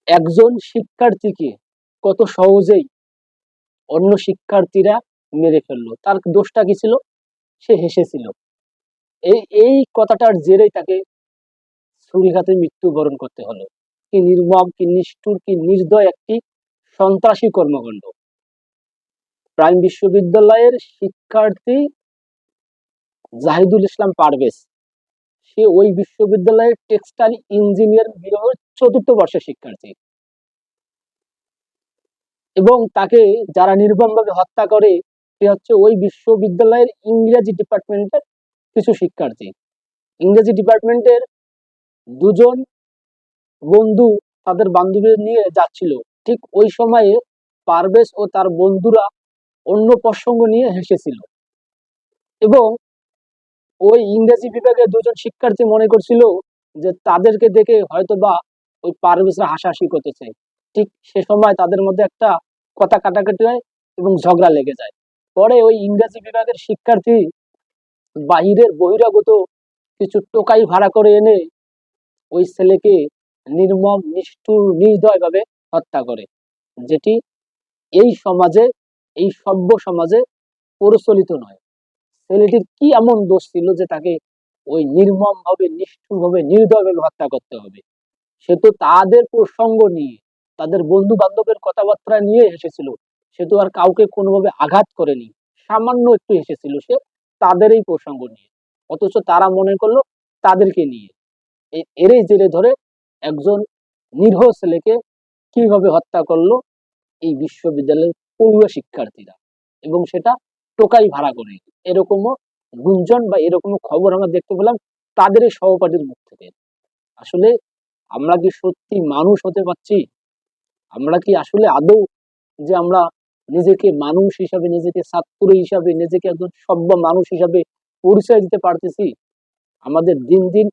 একজন শিক্ষার্থীকে কত সহজেই অন্য শিক্ষার্থীরা মেরে ফেললো। তার দোষটা কি ছিল? সে হেসেছিল। এই এই কথাটার জেরেই তাকে ছুরিঘাতে মৃত্যুবরণ করতে হলো। কি নির্মম, কি নিষ্ঠুর, কি নির্দয় একটি সন্ত্রাসী কর্মকাণ্ড। প্রাইম বিশ্ববিদ্যালয়ের শিক্ষার্থী জাহিদুল ইসলাম পারভেজ, সে ওই বিশ্ববিদ্যালয়ের টেক্সটাইল ইঞ্জিনিয়ার বিভাগের ৪র্থ বর্ষের শিক্ষার্থী, এবং তাকে যারা নির্মমভাবে হত্যা করে সে হচ্ছে ওই বিশ্ববিদ্যালয়ের ইংরেজি ডিপার্টমেন্টের কিছু শিক্ষার্থী। ইংরেজি ডিপার্টমেন্টের দুজন বন্ধু তাদের বান্ধবী নিয়ে যাচ্ছিল, ঠিক ওই সময়ে পারভেজ ও তার বন্ধুরা অন্য প্রসঙ্গ নিয়ে হেসেছিল, এবং ওই ইংরেজি বিভাগের দুজন শিক্ষার্থী মনে করছিল যে তাদেরকে দেখে হয়তোবা ওই পারভেজরা হাসাহাসি করতেছে। ঠিক সে সময় তাদের মধ্যে একটা কথা কাটাকাটি হয় এবং ঝগড়া লেগে যায়। পরে ওই ইংরেজি বিভাগের শিক্ষার্থী বাহিরের বহিরাগত কিছু টোকাই ভাড়া করে এনে ওই ছেলেকে নির্মম, নিষ্ঠুর, নির্দয় ভাবে হত্যা করে, যেটি এই সমাজে, এই সভ্য সমাজে প্রচলিত নয়। ছেলেটির কি এমন দোষ ছিল যে তাকে ওই নির্মম ভাবে, নিষ্ঠুর ভাবে, নির্দয় ভাবে হত্যা করতে হবে? সে তো তাদের প্রসঙ্গ নিয়ে, তাদের বন্ধু বান্ধবের কথাবার্তা নিয়ে এসেছিল। সে তো আর কাউকে কোনোভাবে আঘাত করেনি, সামান্য একটু এসেছিল সে তাদের এই প্রসঙ্গ নিয়ে, অথচ তারা মনে করলো তাদেরকে নিয়ে। এরই জেরে ধরে একজন নিরীহ ছেলেকে কিভাবে হত্যা করলো এই বিশ্ববিদ্যালয়ের পড়ুয়া শিক্ষার্থীরা, এবং সেটা টোকাই ভাড়া করে। এরকমও গুঞ্জন বা এরকমও খবর আমরা দেখতে পেলাম তাদের এই সহপাঠীর মুখ থেকে। আসলে আমরা কি সত্যি মানুষ হতে পারছি? আমরা কি আসলে আদৌ যে আমরা নিজেকে মানুষ হিসাবে, নিজেকে ছাত্র হিসাবে, নিজেকে একজন সভ্য মানুষ হিসাবে পরিচয় দিতে পারতেছি? আমাদের দিন দিন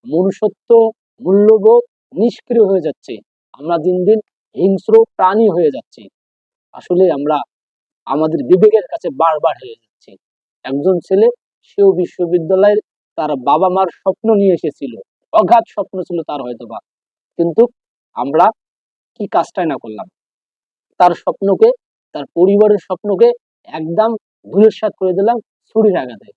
মনুষ্যত্ব, মূল্যবোধ নিষ্ক্রিয় হয়ে যাচ্ছে। আমরা দিন দিন হিংস্র প্রাণী হয়ে যাচ্ছি। আসলে আমরা আমাদের বিবেকের কাছে বারবার হেরে যাচ্ছি। একজন ছেলে, সেও বিশ্ববিদ্যালয়ের তার বাবা মার স্বপ্ন নিয়ে এসেছিল, অগাধ স্বপ্ন ছিল তার হয়তোবা, কিন্তু আমরা কি কাজটাই না করলাম, তার স্বপ্নকে, তার পরিবারের স্বপ্নকে একদম ধূলিসাৎ করে দিলাম ছুরির আঘাতে।